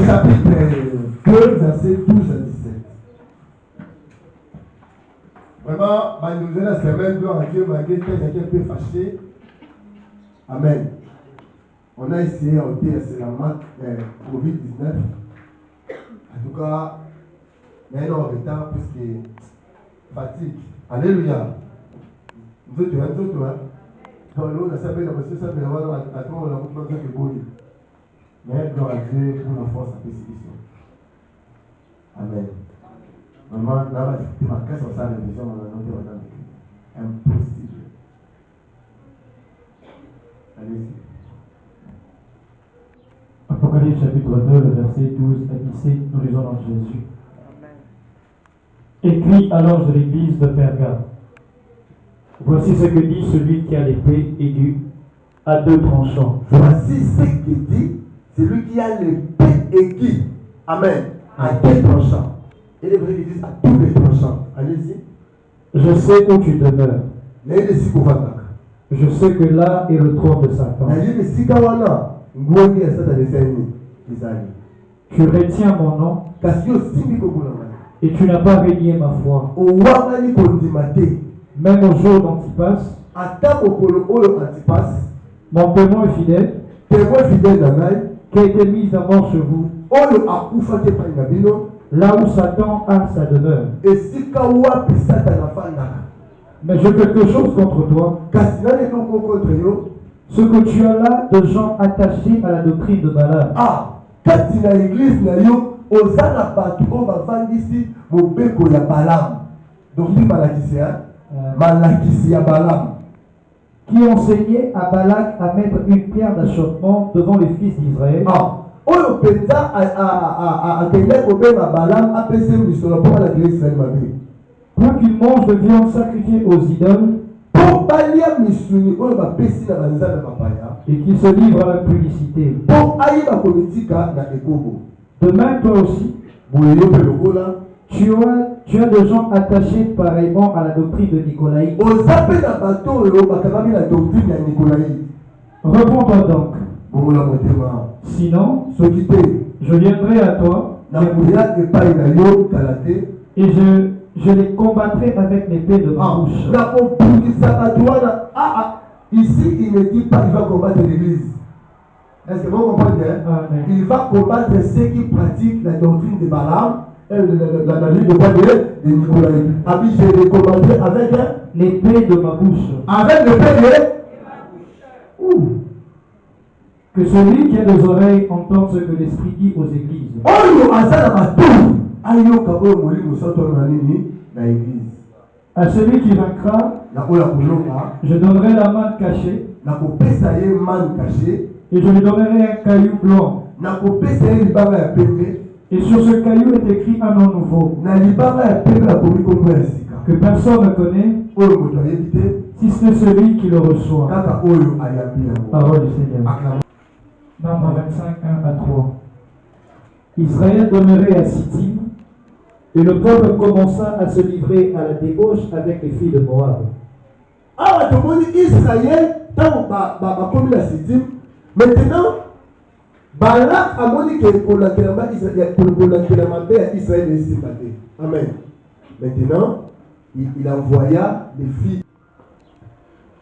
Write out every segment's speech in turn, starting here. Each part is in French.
chapitre 2, verset 12 à 17. Vraiment, nous allons se mettre gloire à Dieu, malgré quelqu'un peut fâcher. Amen. On a essayé à ôter la marque Covid-19. En tout cas, il y a un retard parce que fatigue. Alléluia. Nous autres, dans l'eau, on a savé la monsieur, ça fait avoir à toi, on a montré que c'est beau. Mais gloire à Dieu pour la force à persécution. Amen. Maman, là, tu m'as cassé sur ça, la vision, on a noté maintenant. Impossible. Allez-y. Apocalypse chapitre 2, le verset 12 à 17, nous lisons dans Jésus. Écrit à l'ange de l'église de Pergame. Voici ce que dit celui qui a l'épée aiguë à deux tranchants. Voici ce que dit celui qui a l'épée aiguë. Amen. À deux tranchants. Et les vrais disent à tous les tranchants. Allez-y. Je sais où tu demeures. Je sais que là est le trône de Satan. Tu retiens mon nom et tu n'as pas régné ma foi. Même au jour d'Antipas, mon témoin fidèle, qui a été mis à mort chez vous, là où Satan a sa demeure. Mais j'ai quelque chose contre toi. Ce que tu as là de gens attachés à la doctrine de Balaam. Quand tu es dans l'église, on va vendre ici mon béco ya Balaam. Donc, il Malakisia Balaam. Qui enseignait à Balak à mettre une pierre d'achoppement devant les fils d'Israël. Oyo penza a quelqu'un qui a Balaam a pensé sur le peuple de l'Israël. Pour qu'il mange de viande sacrifiée aux idoles. Pour balia misuni oyo ba pesi na banzana mapaya. Et qui se livre à la publicité. Pour aïba politika na ekobo. Demain toi aussi. Tu as des gens attachés pareillement à la doctrine de Nicolaï. Réponds-toi donc. Sinon, je viendrai à toi et je les combattrai avec l'épée de ma bouche. Ici, il ne dit pas qu'il va combattre l'église. Est-ce que vous comprenez? Il va combattre ceux qui pratiquent la doctrine de Balaam. La Bible de quoi de Nicolas. Abi, je les combattrai avec l'épée de ma bouche. Avec l'épée de ma bouche. Que celui qui a des oreilles entende ce que l'Esprit dit aux églises. À celui qui vaincra, je donnerai la main cachée. Et je lui donnerai un caillou blanc. Et sur ce caillou est écrit un nom nouveau. Que personne ne connaît, si ce n'est celui qui le reçoit. Parole du Seigneur. Nombre 25, 1 à 3. Israël demeurait à Sittim, et le peuple commença à se livrer à la débauche avec les filles de Moab. Ah, tu dis Israël, maintenant, Balak a dit que pour la Israël est sympathique. Amen. Maintenant, il envoya les filles.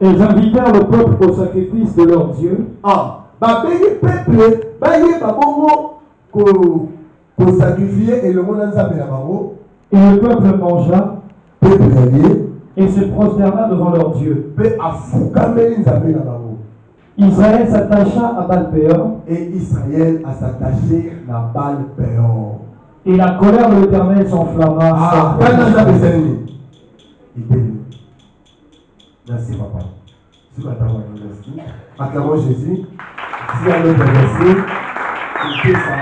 Elles invitèrent le peuple au sacrifice de leur Dieu. Sacrifier et le monde et le peuple mangea et se prosterna devant leur Dieu. Israël s'attacha à Baal-Péor. Et Israël a s'attaché à Baal-Péor. Et la colère de l'Éternel s'enflamma. Merci papa. Sur la table, merci. Acclamons Jésus. Si à l'autre verset, il fait ça.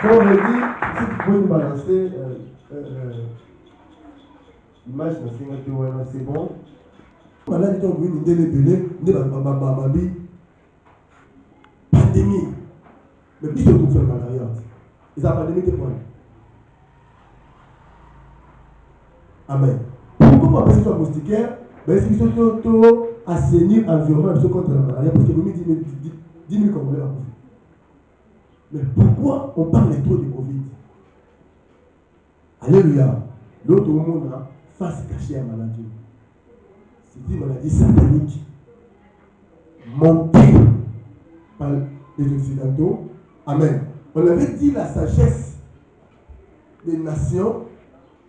Quand on dit, si tu peux nous balancer l'image de Seigneur, c'est bon. Voilà, tu as vu une délébélée, pandémie. Mais qui se trouve sur le matériel? Ils ont pandémie de quoi? Amen. Pourquoi on appelle ça un moustiquaire? Mais c'est qu'ils sont assainir l'environnement contre la malaria parce que nous 10 000 Congolais à bouffer. Mais pourquoi on parle trop de Covid? Alléluia. L'autre monde a face cachée à la maladie. C'est une maladie satanique montée par les Occidentaux. Amen. On avait dit la sagesse des nations.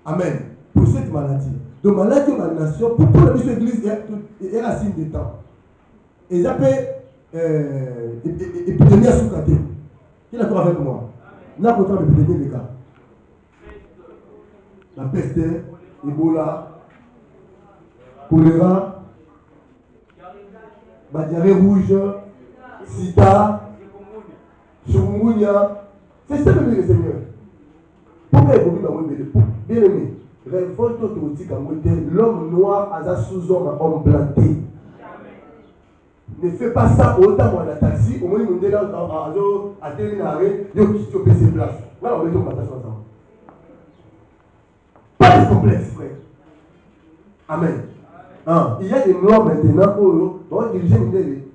Amen. Pour cette maladie. Donc, maladie de la nation, pourquoi la mission de l'église est un signe des temps? Ils appellent épidémie à sous-caté. Qui est d'accord avec moi? Là, on parle d'épidémie des cas. La peste, Ebola, choléra, diarrhée rouge, sida, chikungunya. C'est ça le Seigneur. Pourquoi il faut bien aimé? Révolte automatique à monter. L'homme noir a sous-homme homme planté. Ne fais pas ça autant dans la taxi. Au moins, on est là à terminer, il faut payer ses places. Là, on met ton partage ensemble. Pas de complexe, frère. Amen. Hein? Il y a des noirs maintenant pour diriger une idée.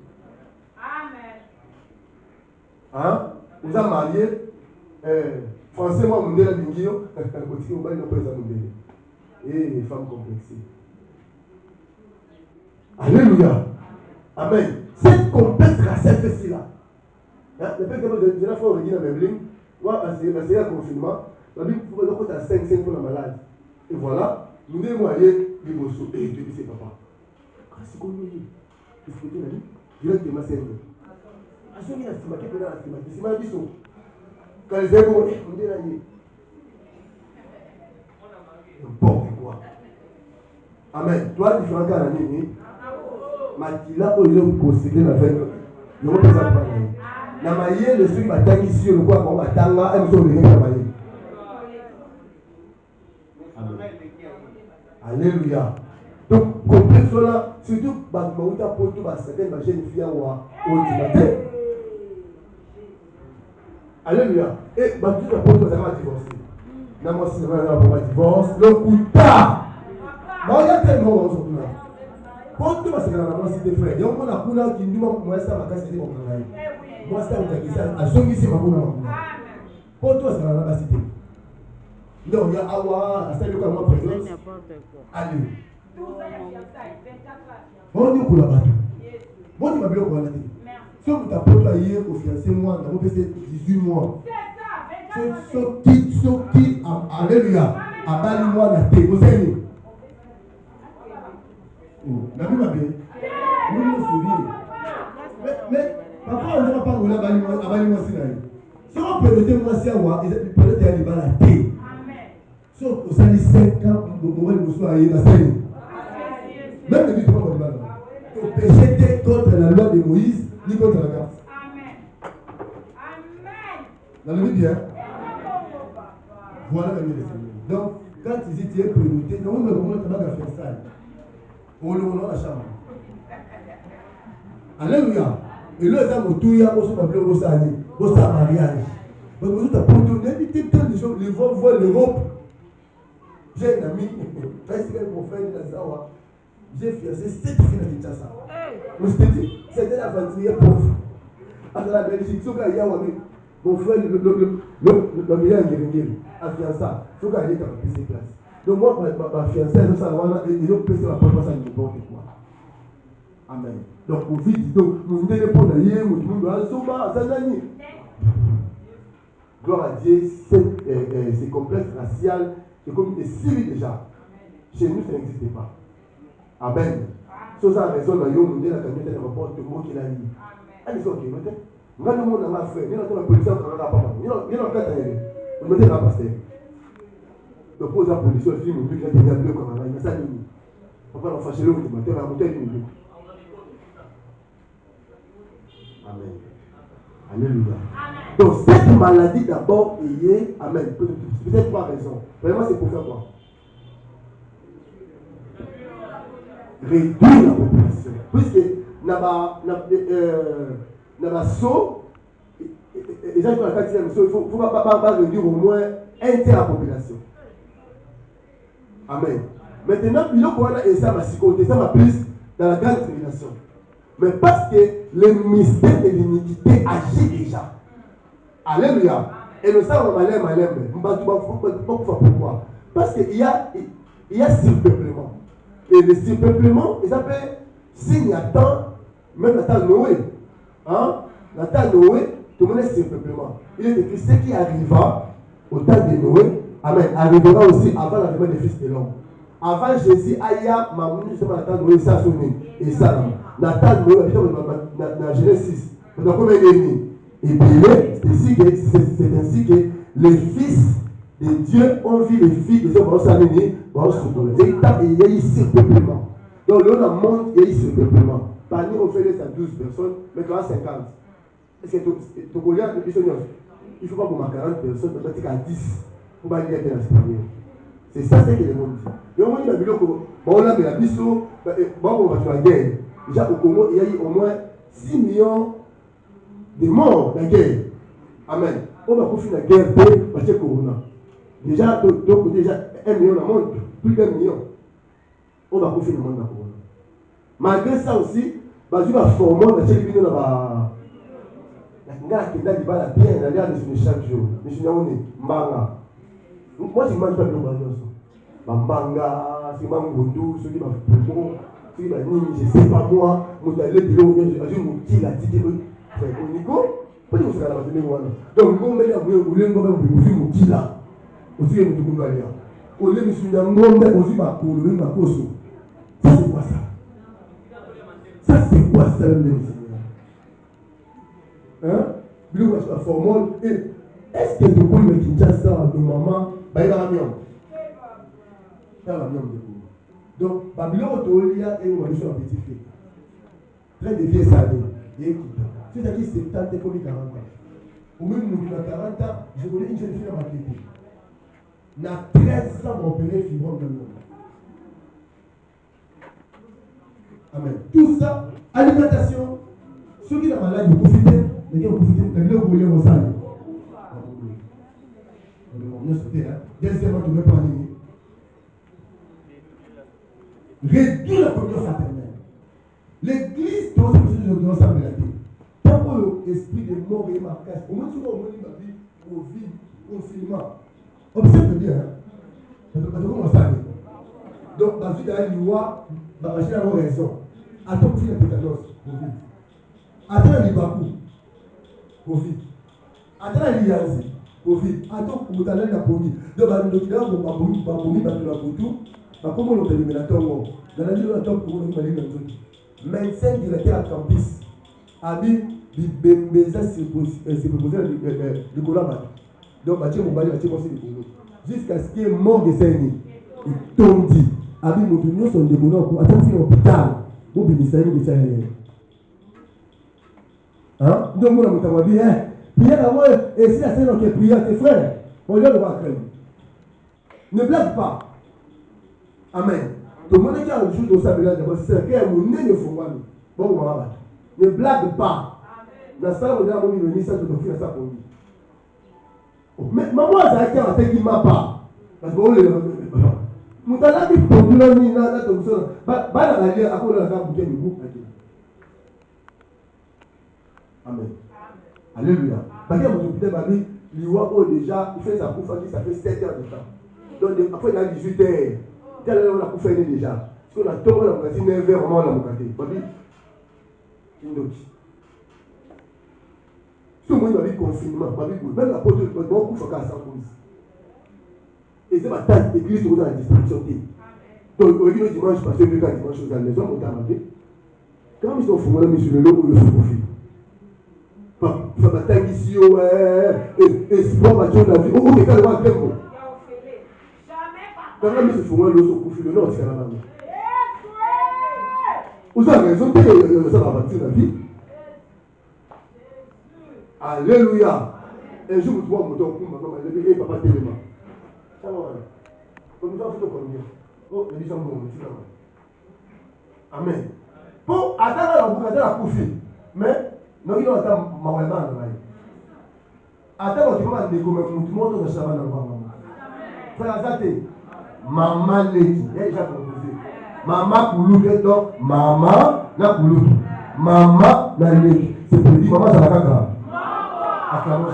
Amen. Hein? Vous avez marié français, moi, mon délai d'ingio, on va nous présenter. Et les femmes complexées. Alléluia. Amen. Cette complexe raciale fait là. Le fait que je l'ai fait au Régine à Membling, moi, c'est un confinement, la Bible faut que tu as 5 pour la malade. Et voilà, nous devons aller les bossos. Et je dis, c'est papa. C'est comme nous. Qu'est-ce que tu as dit? Directement, c'est nous. À ce moment-là, c'est ma biseau. Quand les élèves vont dire, on dit là, n'importe quoi. Amen. Toi, tu feras qu'à l'année, Matila, au lieu de procéder la veille, ne représente pas. La maille, le truc bataille ici, le quoi, on batanga, elle me sauve les mailles. Alléluia. Donc, complexe cela, surtout, Bagmaouta pour tout, certaines jeunes filles au Tibet. Alléluia. Et Bagmaouta pour tout, ça va divorcer. Non, moi, c'est vraiment un divorce. Le coup tard. Il y a tellement de choses là. Pour tout, c'est vraiment si frère. Donc, on a pour là qui nous manque, moi, ça m'a cassé mon travail. Moi, ça m'a cassé. À ce qui c'est ma bonne. Pour toi, c'est vraiment cité. Non, il y a Awa, à celle-là, moi, présence. Allez. Bon, nous, pour la bateau. Bon, tu m'as bien pour la tête. Si on t'a protoyé au fiancé, moi, on a fait 18 mois. Ce qui, alléluia, a bali moi la tête. Vous savez, la vie m'a bien. Nous nous souvenons. Mais, papa, on ne va pas rouler à bali moi si là. Si on peut le moi si à moi, il peut le dire à la tête. Sauf au salut 5 ans, nous sommes allés à Saint. Même le but de la le péché était contre la loi de Moïse, ni contre la grâce. Amen. Dans le bien. Voilà le Seigneur. Donc, quand tu es prénoté, nous ne pouvons pas faire ça. On le voit dans la chambre. Alléluia. Et là, ça me touille à mon appelé au Sani, au mariage. Donc, vous avez évité plein de choses. Les voix voient l'Europe. J'ai un ami, mon frère de la Zawa. J'ai fiancé 7 filles à Kinshasa. Je te dis, c'était l'aventurier pauvre. À la Belgique, mon frère, le meilleur Ngéringéri, a fiancé. Il faut qu'il y ait ses places. Donc, moi, ma fiancée, ils ont pété la porte, ça n'importe quoi. Amen. Donc, au vide, nous devons répondre à Yé, nous devons à Zoma, à Zanani. Gloire à Dieu, ces complexes raciales, c'est comme des civils déjà. Chez nous, ça n'existe pas. Amen. Sur ça, raison, nous avons la camionnette de rapport de mot qu'il a dit. Allez, ok, maintenant. Nous avons le monde dans ma frère, nous avons la police en Canada, pas mal. Nous avons 4 années. Nous mettons la pasteur. Donc, pour la police, le film, nous avons déjà bleu comme un il y a ça, nous. Pourquoi on fâche le matin, on va monter une bleu. Amen. Alléluia. Donc, cette maladie d'abord est liée, amen. Peut-être pas raison. Vraiment, c'est pour faire quoi? Réduire la population. Puisque n'a saut, et ça, il faut pas réduire au moins un tiers de la population. Amen. Maintenant, il y a ça m'a psychoté, ça m'a plus dans la grande tribulation. Mais parce que le mystère de l'iniquité agit déjà. Alléluia. Et nous savons pourquoi? Parce qu'il y a surpeuplement. Et le surpeuplement, il s'appelle signe à temps, même à temps Noé. Hein? À temps Noé, tout le monde est surpeuplement. Il est écrit ce qui arriva au temps de Noé, amen, arrivera aussi avant l'arrivée des fils de l'homme. Avant Jésus, Aya, Mamouni, justement, Nathan Noé, ça sonné. Et ça, Nathan Noé, dans Genèse 6, dans combien d'années? Et puis, c'est ainsi que les fils de Dieu ont vu les filles de Dieu vont s'amener, vont se retrouver. Il y a eu surpeuplement. Donc, là, dans le monde, il y a eu surpeuplement. Parmi on fait à 12 personnes, mais tu as 50. Est-ce que tu connais un peu plus? Il ne faut pas pour 40 personnes, peut-être qu'à 10 pour pas dire bien l'espagnol. C'est ça, c'est que les monde dit. Et on dit que on a la biso, on va faire la guerre. Déjà au Congo, il y a eu au moins 6 millions de morts dans la guerre. Amen. On va confier la guerre parce que Corona. Déjà, donc déjà 1 million dans le monde, plus d'1 million. On va confier le monde dans le Corona. Malgré ça aussi, je vais former dans chaque vidéo là-bas. Moi, je mange pas de Bambanga, c'est Mangondo, ceux qui m'ont fait je sais pas moi, je suis allé bureau, je suis allé dire, on Nico, pourquoi vous faites la bataille? Donc, vous mettez à vous, vous avez là. Aussi, vous avez aller. Au lieu de se dire, aussi, ma coso. Ça, c'est quoi ça? Ça, c'est quoi ça, le hein? Bilo la formule est-ce que tu peux mettre Kinshasa de maman bah il a l'avion donc Babylone autolia et on va sur un petit fait très de vieux salé et écoute c'est à dire 70 comme 40 ans au même nous à 40 ans je connais une jeune fille dans ma tête n'a 13 ans opéré fibrome de l'homme. Amen. Tout ça alimentation ceux qui sont malades ils profitent. Les gars, vous voulez vos salles. Deuxièmement, tu ne veux pas aller. Réduire la communion fraternelle. L'église doit se faire la terre. Tant que l'esprit de mort et marquage, au moins tu vois au moins ma vie, au vide, au confinement. Observe bien, hein. Comment ça aller? Donc, dans une dernière loi, j'ai avoir raison. Attends, tu es un pétanos, au vide. Attends, il va où? Covid. Attends l'Ianzi. Covid. Attends, vous allez la police. Donc, on va police, la photo. Comment on peut la tombe? Dans la vie, on attend pour nous aller dans le médecin directeur à campus. Abi, Bembeza, c'est proposé le collaborateur. Donc, Mathieu Mobali, Mathieu Mossi, jusqu'à ce qu'il est mort de 5 ans. Il tombe dit. Abi, mon opinion, sont des bonheurs. Attends, c'est l'hôpital. Vous bénissez, vous bénissez. Hein? Donc, moi, je me dis, prière à moi, et si la scène qui est prière, tes frères, on lui a le droit à craindre. Ne blague pas. Amen. Tout le monde qui a un jour de sa village, c'est qu'il y a un nez de fond. Bon, ne blague pas. La salle, on a un message de faire ça pour lui. Mais maman, ça a été qui m'a pas. Parce que on est. Moutala qui produit la nuit, là, comme ça. Bah, la vie, à quoi la gamme bouquet du groupe. Amen. Alléluia. Parce que mon hôpital m'a dit, l'Iwa, déjà, il fait sa couffe, ça fait 7 heures de temps. Donc, après, il a 18 heures. Tel est la couffe déjà. Parce qu'on a tombé dans le 9 heures, on a mon côté. Il m'a dit, une autre. Si moi, il m'a dit confinement, même la porte de mon couffe, à 100 pouces. Et c'est ma tâche d'église dans la distribution. Donc, au lieu de dimanche, parce que le gars dimanche aux maisons, on t'a demandé. Quand ils sont fumés, ils sont là, ils sont profils. Papa, ici, et sport, match de la vie. Oh, mais quand on va faire quoi? Quand on se fumé, ils sont profils. Non, c'est la même. Vous avez raison, ça va partir de la vie. Alléluia. Un jour, vous vois mon don, et papa, tellement. Comme nous avons fait combien? Oh, les gens vont me dire. Amen. Pour attendre la couche, mais non, il doit attendre ma maman. Attends, tu vas me dire comment tout le monde va savoir dans le maman. Frère Azate, maman Lady, il y a déjà proposé. Maman Koulouk, donc maman na Koulouk. Maman na Lady. C'est pour dire maman, ça va quand même. Acclamons.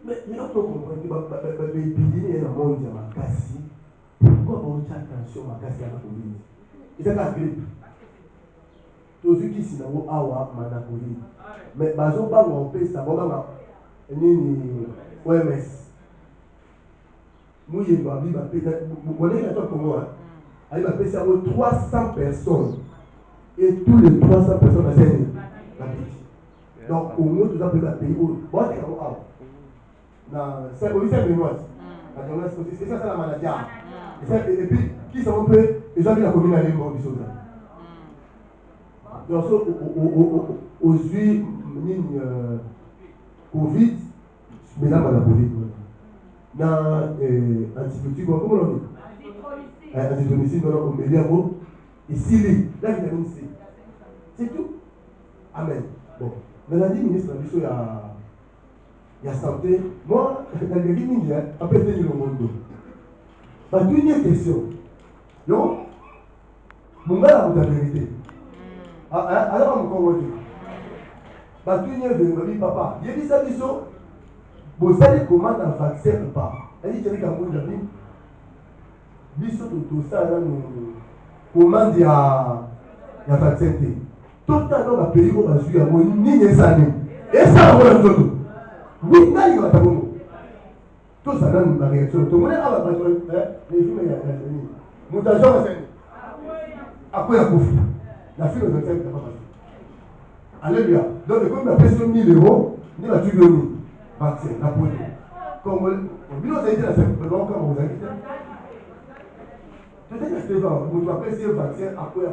Mais il faut comprendre que l'épidémie est dans le monde de ma casse. Pourquoi on fait attention à ma casse à la Covid? Et c'est la grippe. Tous ceux qui sont dans Awa, ma Covid. Mais bazo pas on peut ça, ni OMS. Moi il va vivre peut-être vous connaissez la pour moi. Il va payer 300 personnes. Et tous les 300 personnes à Sénégal. Donc au moins tout ça peut payer au bon c'est comme Awa. C'est au lycée Benoît. C'est ça la maladie. Et puis, qui sont un peu, les gens qui la commune à l'époque du soldat. Donc, aux yeux, Covid, mais là, on a Covid. Dans antibiotiques, comment on dit? Antibiotiques, on a médiamo. Et Syrie, la vitamine C. C'est tout. Amen. Bon, Mélanie, ministre, il y a santé. Moi, dans les vignes, après, c'est le monde. Ma dernière question. Donc, mon gars a la vérité. Alors, on me comprend. Ma dernière vérité, papa, il dit ça, vous allez comment un vaccin ou pas? Elle dit, tu as dit qu'à mon avis, biso tout ça, comment il y a vaccin. Tout le temps, on a payé au rasu, à mon ni ça. Et ça, on a tout. Oui, là, il va t'avoir. Tout ça, là, ma réaction. Tout le monde a la les filles, il y a des mutations. Après, il y a Kofi. La fille, on a fait. Alléluia. Donc, comme la personne 1000 €, il va tuer le vaccin, la police. Comme on dit, on a été la semaine, comme on vous a dit. Peut-être que Stéphane, vous avez fait un vaccin après.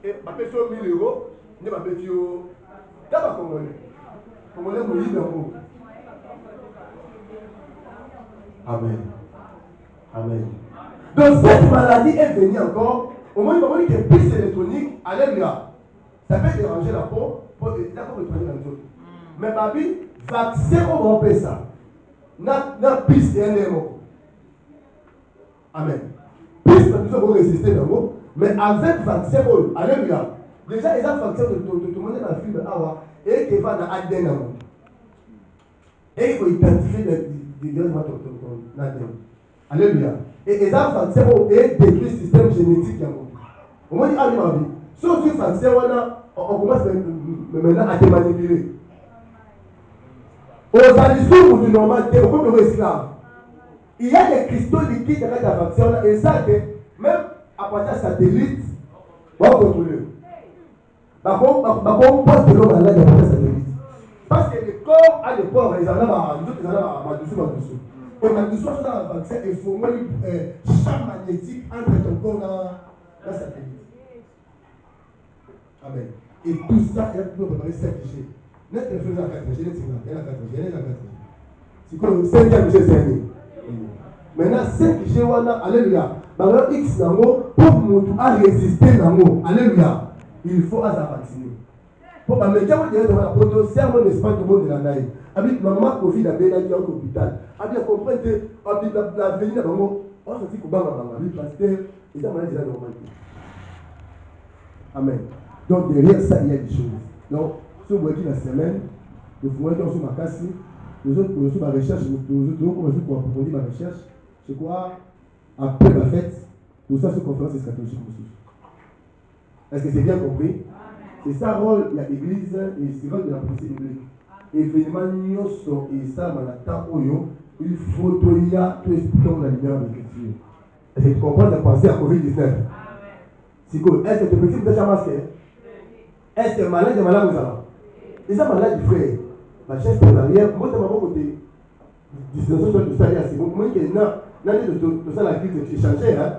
Et la personne 1000 €, il va tuer le. D'abord, comment on est mouillé dans l'eau. Amen. Amen. Donc cette maladie est venue encore. Au moins, il va dire que puce électronique, alléluia. Ça peut déranger la peau pour nettoyer la zone. Mais Babi, vaccin, on va faire ça. N'a puce et un émo. Amen. Puce, nous devons résister dans l'eau. Mais avec vaccin, alléluia. Déjà, ils ont vaccin de tout le monde dans le film Awa et qui va dans l'ADN dans le monde. Et il faut identifier des grands ADN. Alléluia. Et ils ont vaccin et détruit le système génétique. On va dire, ah, ma vie. Sauf que vaccin, on commence maintenant à te manipuler. Aux addictions du normal, on peut le esclave. Il y a des cristaux liquides dans la vaccin et ça, même à partir de satellite, on va contrôler. Par contre, on passe de l'eau dans la satellite. Parce que le corps a des corps, ils en ont dessous. Et dessous, dans le vaccin, il faut un champ magnétique entre ton corps dans la satellite. Amen. Et tout ça, il faut préparer 7 clichés. Notre faisant la 4 clichés, il y a la 4 clichés, il y a la 4 clichés. C'est comme le 5e cliché, c'est un. Maintenant, 5 clichés, alléluia. Maintenant, X dans l'eau, pour nous résister dans l'eau, alléluia. Il faut à vacciner. Pour que les gens disent que la proto, c'est un espace de monde de la naïve. Avec maman Covid a bien allé à l'hôpital. Avec comprendre que la venue dans l'eau, on se dit que parce que les gens déjà normalité. Amen. Donc derrière ça, il y a des choses. Donc, si vous voyez la semaine, vous voyez qu'on sur ma casse, nous autres, pour ma recherche, nous autres, pour approfondir ma recherche, je crois, après la fête, nous sommes sur conférence eschatologique aussi. Est-ce que c'est bien compris? C'est ça rôle de l'église et c'est rôle de la pensée biblique. Événement nyoso et ça, malata oyo, il faut tout expliquer la lumière de l'écriture. Est-ce que tu comprends la pensée à Covid-19? Est-ce que tu peux dire que tu as masqué? Est-ce que malade est malade vous allez? Les gens malades du frère, ma chaise pour l'arrière, moi je m'en vais côté. Distanciation de ça, c'est bon. Moi qui est là, de ça la crise est changée, hein.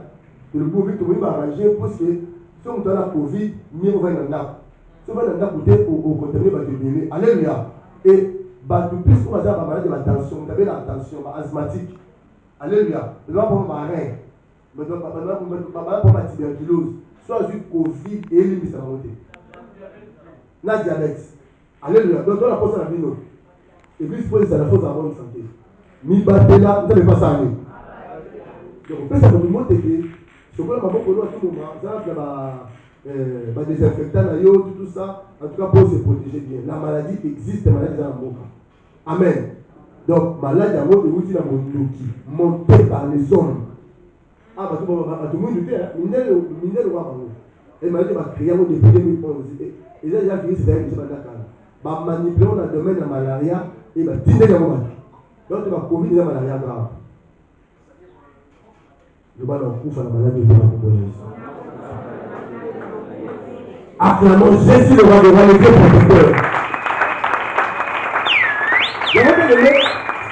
Le Covid, tout le monde va arranger pour que si on a la Covid, mieux on va dans la. Si on va dans la côté au contenu, va devenir. Alléluia. Et plus on va dire la maladie de la tension, vous avez la tension asthmatique. Alléluia. Nous avons un marin. Nous avons la tuberculose. Soit du Covid et l'île ça va monter. La diabète. Alléluia. Donc on a posé la vie. Et puis il faut la faute à la bonne santé. Mi battez là, vous n'avez pas ça. Donc on peut ça nous montrer que ce qu'on a pas beaucoup à tout moment, ça désinfectant, tout ça, en tout cas pour se protéger bien. La maladie existe, la maladie dans la boca. Amen. Donc, malade à moi, il y a mon doki, monté par les hommes. Ah, parce que tout le monde dit, Mindel ou Amano. Et m'a dit, ma création depuis 2011. Et là, j'ai fini, c'est un bah, manipuler dans le domaine de la malaria et bah, dîner la maladie. Donc, tu vas Covid de la malaria grave. Je vais leur couvrir la maladie de la Congolaise. Acclamons Jésus le roi des rois, le Dieu protecteur. Je vais te donner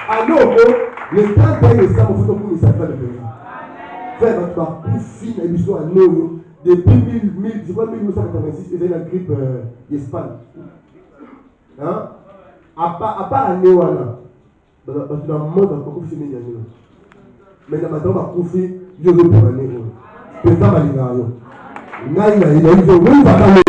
à nouveau le temps d'aller au sang pour que ça fasse le pays. Frère, tu vas pousser la mission à nous depuis 1986, ils ont la grippe d'Espagne. Hein? À part à Néwana, tu as un monde encore plus de mais dans ma tombe à Koufi, je veux pour un néo. Je ne peux pas m'aligner. Il y a eu oui, va parler.